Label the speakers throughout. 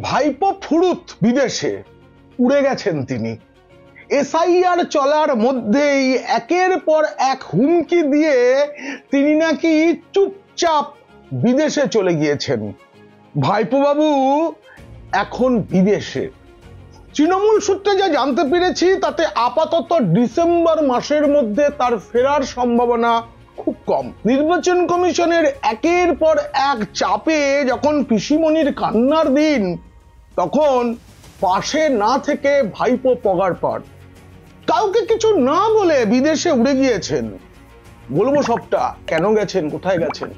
Speaker 1: ভাইপো ফুরুত বিদেশে উড়ে গেছেন তিনি। এসআইআর চলার মধ্যেই একের পর এক হুমকি দিয়ে তিনি নাকি চুপচাপ বিদেশে চলে গিয়েছেন। ভাইপো বাবু এখন বিদেশে। তৃণমূল সূত্রে যা জানতে পেরেছি তাতে আপাতত ডিসেম্বর মাসের মধ্যে তার ফেরার সম্ভাবনা খুব কম। নির্বাচন কমিশনের একের পর এক চাপে যখন পিসিমণির কান্নার দিন, তখন পাশে না থেকে ভাইপো পগার পার। কাউকে কিছু না বলে বিদেশে উড়ে গিয়েছেন। বলবো সবটা, কেন গেছেন, কোথায় গেছেন।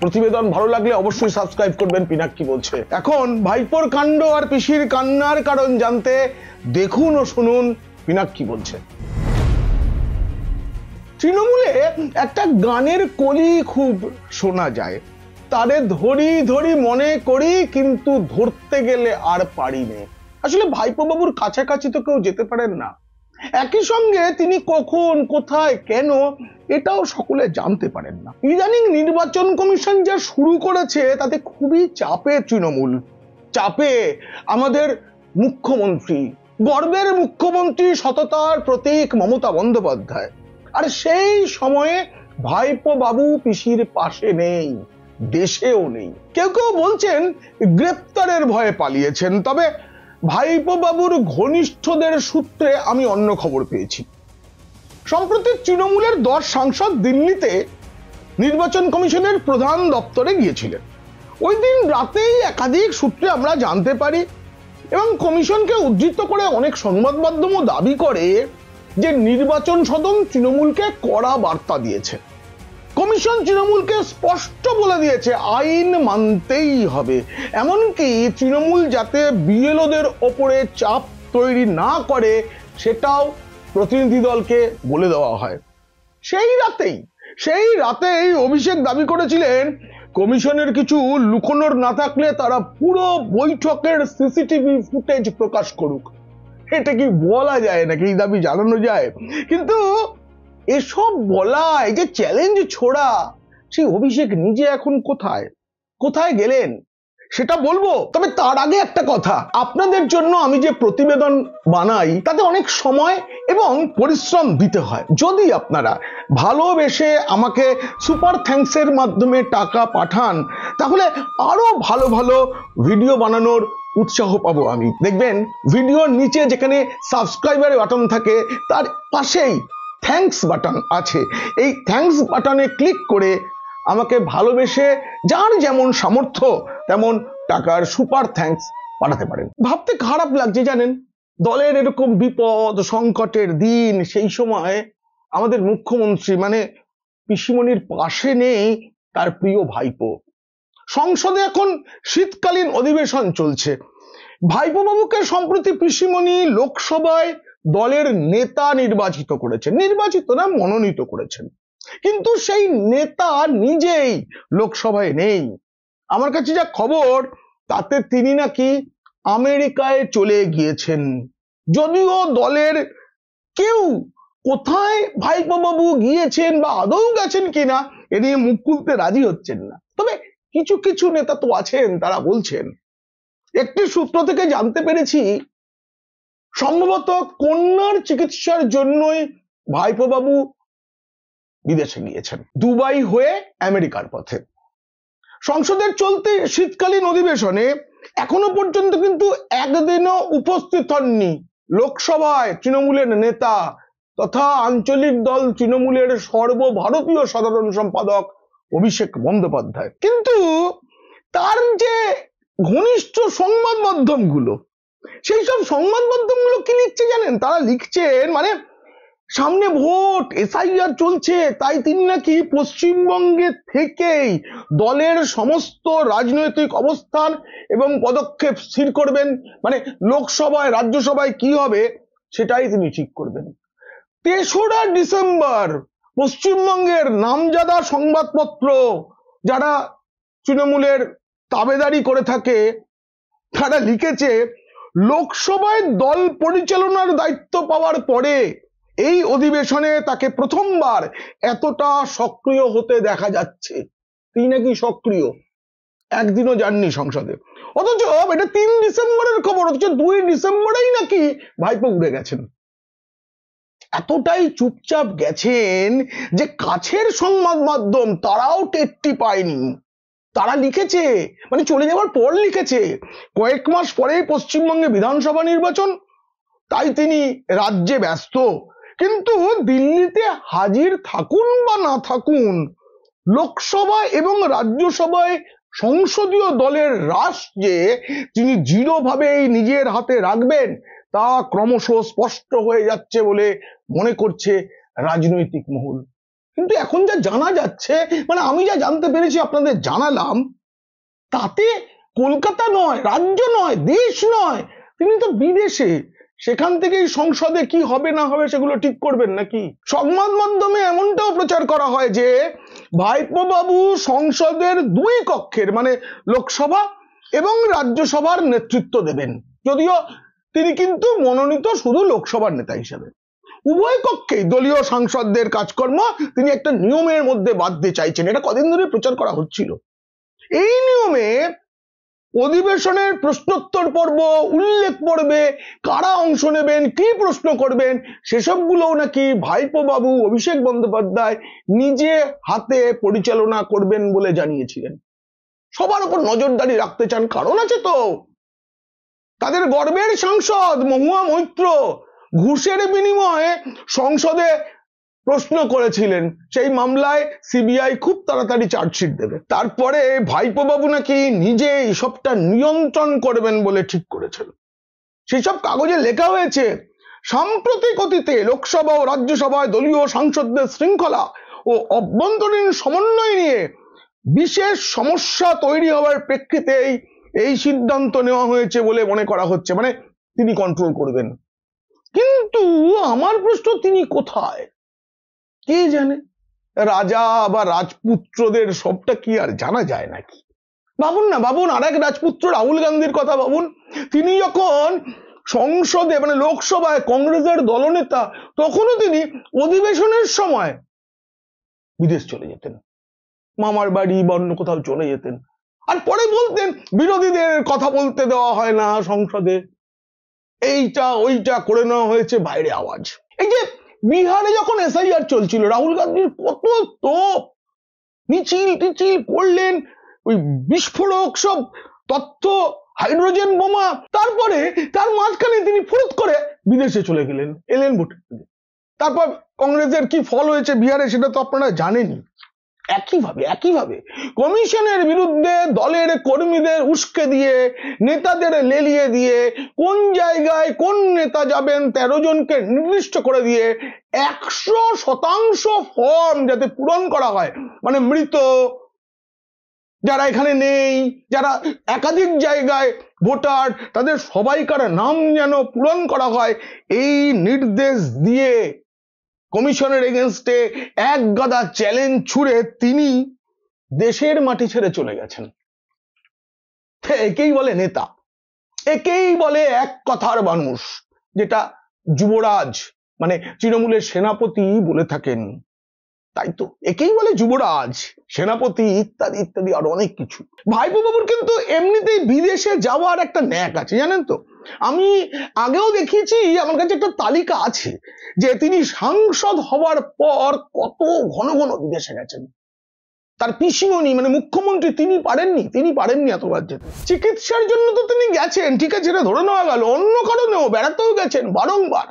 Speaker 1: প্রতিবেদন ভালো লাগলে অবশ্যই সাবস্ক্রাইব করবেন পিনাক্কি বলছে। এখন ভাইপোর কাণ্ড আর পিসির কান্নার কারণ জানতে দেখুন ও শুনুন পিনাক্কি বলছে। তৃণমূলে একটা গানের কলি খুব শোনা যায়, তারে ধরি ধরি মনে করি কিন্তু ধরতে গেলে আর পারি নে। আসলে ভাইপো বাবুর কাছাকাছি তো কেউ যেতে পারেন না। একই সঙ্গে তিনি কখন, কোথায়, কেন এটাও সকলে জানতে পারেন না। ইদানিং নির্বাচন কমিশন যা শুরু করেছে তাতে খুবই চাপে তৃণমূল। চাপে আমাদের মুখ্যমন্ত্রী, গর্বের মুখ্যমন্ত্রী, সততার প্রতীক মমতা বন্দ্যোপাধ্যায়। আর সেই সময়ে ভাইপো বাবু পিসির পাশে নেই, দেশেও নেই। কেউ কেউ বলছেন গ্রেপ্তারের ভয়ে পালিয়েছেন, তবে ভাইপো বাবুর ঘনিষ্ঠদের সূত্রে আমি অন্য খবর পেয়েছি। সম্প্রতি তৃণমূলের 10 সাংসদ দিল্লিতে নির্বাচন কমিশনের প্রধান দপ্তরে গিয়েছিলেন। ওই দিন রাতেই একাধিক সূত্রে আমরা জানতে পারি এবং কমিশনকে উদ্ধৃত করে অনেক সংবাদ মাধ্যমও দাবি করে যে নির্বাচন সদন তৃণমূলকে কড়া বার্তা দিয়েছে। কমিশন তৃণমূলকে স্পষ্ট বলে দিয়েছে আইন মানতেই হবে, এমনকি তৃণমূল যাতে বিএলওদের ওপরে চাপ তৈরি না করে সেটাও প্রতিনিধি দলকে বলে দেওয়া হয়। সেই রাতেই অভিষেক দাবি করেছিলেন কমিশনের কিছু লুকোনোর না থাকলে তারা পুরো বৈঠকের সিসিটিভি ফুটেজ প্রকাশ করুক। এটা কি বলা যায় নাকি, এই দাবি জানানো যায়? কিন্তু এসব বলা, এই যে চ্যালেঞ্জ ছোড়া, সেই অভিষেক নিজে এখন কোথায় গেলেন সেটা বলবো। তবে তার আগে একটা কথা, আপনাদের জন্য আমি যে প্রতিবেদন বানাই তাতে অনেক সময় এবং পরিশ্রম দিতে হয়। যদি আপনারা ভালোবেসে আমাকে সুপার থ্যাঙ্কসের মাধ্যমে টাকা পাঠান তাহলে আরো ভালো ভালো ভিডিও বানানোর উৎসাহ পাবো আমি। দেখবেন ভিডিওর নিচে যেখানে সাবস্ক্রাইবার বাটন থাকে তার পাশেই থ্যাঙ্কস বাটন আছে। এই থ্যাঙ্কস বাটনে ক্লিক করে আমাকে ভালোবেসে যার যেমন সামর্থ্য তেমন টাকার সুপার থ্যাঙ্কস পাঠাতে পারেন। ভাবতে খারাপ লাগছে জানেন, দলের এরকম বিপদ সংকটের দিন, সেই সময় আমাদের মুখ্যমন্ত্রী মানে পিসিমণির পাশে নেই তার প্রিয় ভাইপো। সংসদে এখন শীতকালীন অধিবেশন চলছে। ভাইপো বাবুকে সম্প্রতি পিসিমণি লোকসভায় দলের নেতা নির্বাচিত না, মনোনীত করেছেন। কিন্তু সেই নেতা নিজেই লোকসভায় নেই। আমার কাছে যা খবর তাতে তিনি নাকি আমেরিকায় চলে গিয়েছেন। যদিও দলের কেউ কোথায় ভাইপো বাবু গিয়েছেন বা আদৌ গেছেন কিনা এ নিয়ে মুখ খুলতে রাজি হচ্ছেন না। তবে কিছু কিছু নেতা তো আছেন, তারা বলছেন। একটি সূত্র থেকে জানতে পেরেছি সম্ভবত কন্যার চিকিৎসার জন্যই ভাইপো বাবু বিদেশে গিয়েছেন, দুবাই হয়ে আমেরিকার পথে। সংসদের চলতে শীতকালীন অধিবেশনে এখনো পর্যন্ত কিন্তু একদিনও উপস্থিত হননি লোকসভায় তৃণমূলের নেতা তথা আঞ্চলিক দল তৃণমূলের সর্বভারতীয় সাধারণ সম্পাদক অভিষেক বন্দ্যোপাধ্যায়। কিন্তু তার যে ঘনিষ্ঠ সংবাদ মাধ্যমগুলো, সেই সব সংবাদ মাধ্যমগুলো কি লিখছে জানেন? তারা লিখছেন মানে সামনে ভোট, এসআইআর চলছে, তাই তিনি নাকি পশ্চিমবঙ্গে থেকেই দলের সমস্ত রাজনৈতিক অবস্থান এবং পদক্ষেপ স্থির করবেন। মানে লোকসভায় রাজ্যসভায় কি হবে সেটাই তিনি ঠিক করবেন। 3রা ডিসেম্বর পশ্চিমবঙ্গের নামজাদা সংবাদপত্র যারা তৃণমূলের তাবেদারি করে থাকে তারা লিখেছে লোকসভায় দল পরিচালনার দায়িত্ব পাওয়ার পরে এই অধিবেশনে তাকে প্রথমবার এতটা সক্রিয় হতে দেখা যাচ্ছে। তিনি নাকি সক্রিয়। একদিনও যাননি সংসদে। অথচ এটা 3 ডিসেম্বরের খবর, অথচ 2 ডিসেম্বরেই নাকি ভাইপো উড়ে গেছেন। এতটাই চুপচাপ গেছেন যে কাছের সংবাদ মাধ্যম তারাও টেরটি পায়নি। তারা লিখেছে, মানে চলে যাওয়ার পর লিখেছে, কয়েক মাস পরেই পশ্চিমবঙ্গে বিধানসভা নির্বাচন, তাই তিনি রাজ্যে ব্যস্ত, কিন্তু দিল্লিতে হাজির থাকুন বা না থাকুন, লোকসভা এবং রাজ্যসভায় সংসদীয় দলের হ্রাস যে তিনি দৃঢ়ভাবেই নিজের হাতে রাখবেন তা ক্রমশ স্পষ্ট হয়ে যাচ্ছে বলে মনে করছে রাজনৈতিক মহল। কিন্তু এখন যা জানা যাচ্ছে, মানে আমি যা জানতে পেরেছি আপনাদের জানালাম, তাতে কলকাতা নয়, রাজ্য নয়, দেশ নয়, তিনি তো বিদেশে। সেখান থেকেই সংসদে কি হবে না হবে সেগুলো ঠিক করবেন নাকি? সংবাদ মাধ্যমে এমনটাও প্রচার করা হয় যে ভাইপো বাবু সংসদের 2 কক্ষের, মানে লোকসভা এবং রাজ্যসভার নেতৃত্ব দেবেন, যদিও তিনি কিন্তু মনোনীত শুধু লোকসভার নেতা হিসেবে। উভয় কক্ষেই দলীয় সাংসদদের কাজকর্ম তিনি একটা নিয়মের মধ্যে বাঁধতে চাইছেন। এটা কদিন ধরে প্রচার করা হচ্ছিল। এই নিয়মে অধিবেশনের প্রশ্নোত্তর পর্ব, উল্লেখ পর্বে কারা অংশ নেবেন, কি প্রশ্ন করবেন, সেসবগুলোও নাকি ভাইপো বাবু অভিষেক বন্দ্যোপাধ্যায় নিজে হাতে পরিচালনা করবেন বলে জানিয়েছিলেন। সবার উপর নজরদারি রাখতে চান, কারণ আছে তো। তাদের গর্বের সাংসদ মহুয়া মৈত্র ঘুষের বিনিময়ে সংসদে প্রশ্ন করেছিলেন, সেই মামলায় সিবিআই খুব তাড়াতাড়ি চার্জশিট দেবে। তারপরে ভাইপো বাবু নাকি নিজে সবটা নিয়ন্ত্রণ করবেন বলে ঠিক করেছেন। সেসব কাগজে লেখা হয়েছে, সাম্প্রতিক অতীতে লোকসভা ও রাজ্যসভায় দলীয় সাংসদদের শৃঙ্খলা ও অভ্যন্তরীণ সমন্বয় নিয়ে বিশেষ সমস্যা তৈরি হওয়ার প্রেক্ষিতেই এই সিদ্ধান্ত নেওয়া হয়েছে বলে মনে করা হচ্ছে, মানে তিনি কন্ট্রোল করবেন। কিন্তু আমার প্রশ্ন, তিনি কোথায়? কে জানে? রাজা বা রাজপুত্রদের সবটা কি আর জানা যায় নাকি? ভাবুন না, ভাবুন আর এক রাজপুত্র রাহুল গান্ধীর কথা ভাবুন। তিনি যখন সংসদে, মানে লোকসভায় কংগ্রেসের দলনেতা, তখনও তিনি অধিবেশনের সময় বিদেশ চলে যেতেন, মামার বাড়ি বা অন্য কোথাও চলে যেতেন, আর পরে বলতেন বিরোধীদের কথা বলতে দেওয়া হয় না সংসদে, এইটা ওইটা করে নেওয়া হয়েছে, বাইরে আওয়াজ। এই যে বিহারে যখন এসআইআর চলছিল, রাহুল গান্ধীর কত তোপ, মিছিল টিছিল করলেন, ওই বিস্ফোরক সব তথ্য, হাইড্রোজেন বোমা, তারপরে তার মাঝখানে তিনি ফুরুত করে বিদেশে চলে গেলেন, এলেন ভোটে। তারপর কংগ্রেসের কি ফল হয়েছে বিহারে সেটা তো আপনারা জানেনই। একইভাবে কমিশনের বিরুদ্ধে দলের কর্মীদের উস্কে দিয়ে, নেতাদের লেলিয়ে দিয়ে, কোন জায়গায় কোন নেতা যাবেন 13 জনকে নির্দিষ্ট করে দিয়ে 100% ফর্ম যাতে পূরণ করা হয়, মানে মৃত, যারা এখানে নেই, যারা একাধিক জায়গায় ভোটার, তাদের সবাইকার নাম যেন পূরণ করা হয়, এই নির্দেশ দিয়ে কমিশনের এগেনস্টে এক গাদা চ্যালেঞ্জ ছুড়ে তিনি দেশের মাটি ছেড়ে চলে গেছেন। একেই বলে নেতা, একেই বলে এক কথার মানুষ, যেটা যুবরাজ মানে তৃণমূলের সেনাপতি বলে থাকেন। তাই তো একেই বলে যুবরাজ, সেনাপতি ইত্যাদি ইত্যাদি আর অনেক কিছু। ভাইপো বাবুর কিন্তু এমনিতেই বিদেশে যাওয়ার একটা ন্যাক আছে, জানেন তো। আমি আগেও দেখিয়েছি, আমার কাছে একটা তালিকা আছে যে তিনি সাংসদ হওয়ার পর কত ঘন ঘন বিদেশে গেছেন। তার পিসিমণি মানে মুখ্যমন্ত্রী তিনি পারেননি এতবার যেতে। চিকিৎসার জন্য তো তিনি গেছেন, ঠিক আছে, এটা ধরে নেওয়া গেল। অন্য কারণেও বেড়াতেও গেছেন বারংবার।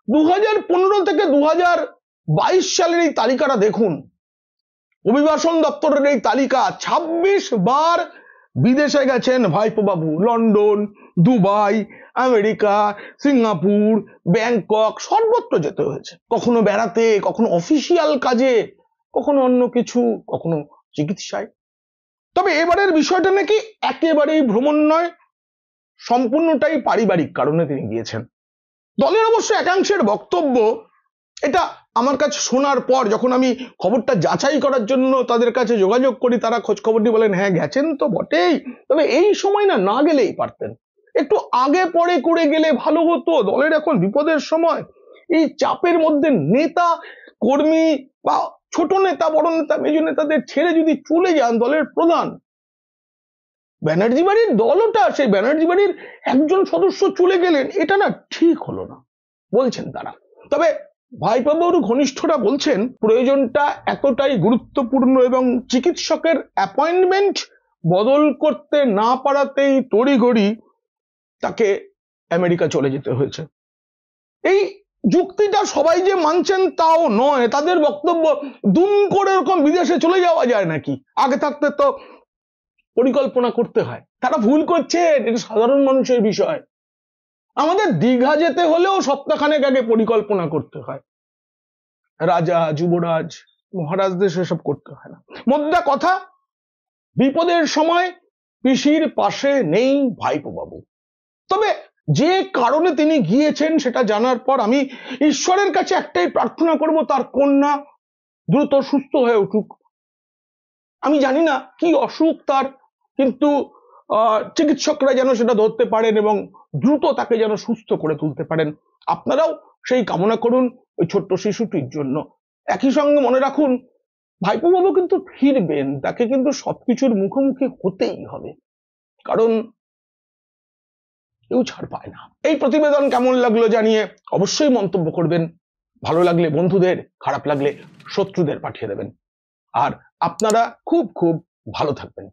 Speaker 1: 2015 থেকে 2022 সালের এই তালিকাটা দেখুন, অভিবাসন দপ্তরের এই তালিকা, 26 বার বিদেশে গেছেন ভাইপো বাবু। London, Dubai, America, Singapore, Bangkok, সর্বত্র যেতে হয়েছে। কখনো বেড়াতে, কখনো অফিসিয়াল কাজে, কখনো অন্য কিছু, কখনো চিকিৎসায়। তবে এবারের বিষয়টা নাকি একেবারেই ভ্রমণ নয়, সম্পূর্ণটাই পারিবারিক কারণে তিনি গিয়েছেন। দলের অবশ্য একাংশের বক্তব্য, এটা আমার কাছে শোনার পর যখন আমি খবরটা যাচাই করার জন্য তাদের কাছে যোগাযোগ করি, তারা খোঁজ খবরটি বলেন, হ্যাঁ গেছেন তো বটেই, তবে এই সময় না গেলেই পারতেন, একটু আগে পরে করে গেলে ভালো হতো। দলের এখন বিপদের সময়, এই চাপের মধ্যে নেতা কর্মী বা ছোট নেতা, বড় নেতা, মেজ নেতাদের ছেড়ে যদি চলে যান দলের প্রধান, ব্যানার্জি বাড়ির দল ওটা, সেই ব্যানার্জি বাড়ির একজন সদস্য চলে গেলেন, এটা না ঠিক হলো না বলছেন তারা। তবে ভাইপাবাবুর ঘনিষ্ঠরা বলছেন প্রয়োজনটা এতটাই গুরুত্বপূর্ণ এবং চিকিৎসকের অ্যাপয়েন্টমেন্ট বদল করতে না পারাতেই তড়িঘড়ি তাকে আমেরিকা চলে যেতে হয়েছে। এই যুক্তিটা সবাই যে মানছেন তাও নয়, তাদের বক্তব্য দুম করে এরকম বিদেশে চলে যাওয়া যায় নাকি, আগে থাকতে তো পরিকল্পনা করতে হয়। তারা ভুল করছেন, এটা সাধারণ মানুষের বিষয়। আমাদের দীঘা যেতে হলেও সপ্তাহখানেক আগে পরিকল্পনা করতে হয়, রাজা যুবরাজ মহারাজদের সেসব করতে হয় না। মোদ্দা কথা, বিপদের সময় পিসির পাশে নেই ভাইপো বাবু। তবে যে কারণে তিনি গিয়েছেন সেটা জানার পর আমি ঈশ্বরের কাছে একটাই প্রার্থনা করব, তার কন্যা দ্রুত সুস্থ হয়ে উঠুক। আমি জানি না কি অসুখ তার, কিন্তু চিকিৎসকরা যেন সেটা ধরতে পারেন এবং দ্রুত তাকে যেন সুস্থ করে তুলতে পারেন। আপনারাও সেই কামনা করুন ওই ছোট্ট শিশুটির জন্য। একই সঙ্গে মনে রাখুন, ভাইপো বাবু কিন্তু ফিরবেন, তাকে কিন্তু সবকিছুর মুখোমুখি হতেই হবে, কারণ কেউ ছাড় পায় না। এই প্রতিবেদন কেমন লাগলো জানিয়ে অবশ্যই মন্তব্য করবেন। ভালো লাগলে বন্ধুদের, খারাপ লাগলে শত্রুদের পাঠিয়ে দেবেন। আর আপনারা খুব খুব ভালো থাকবেন।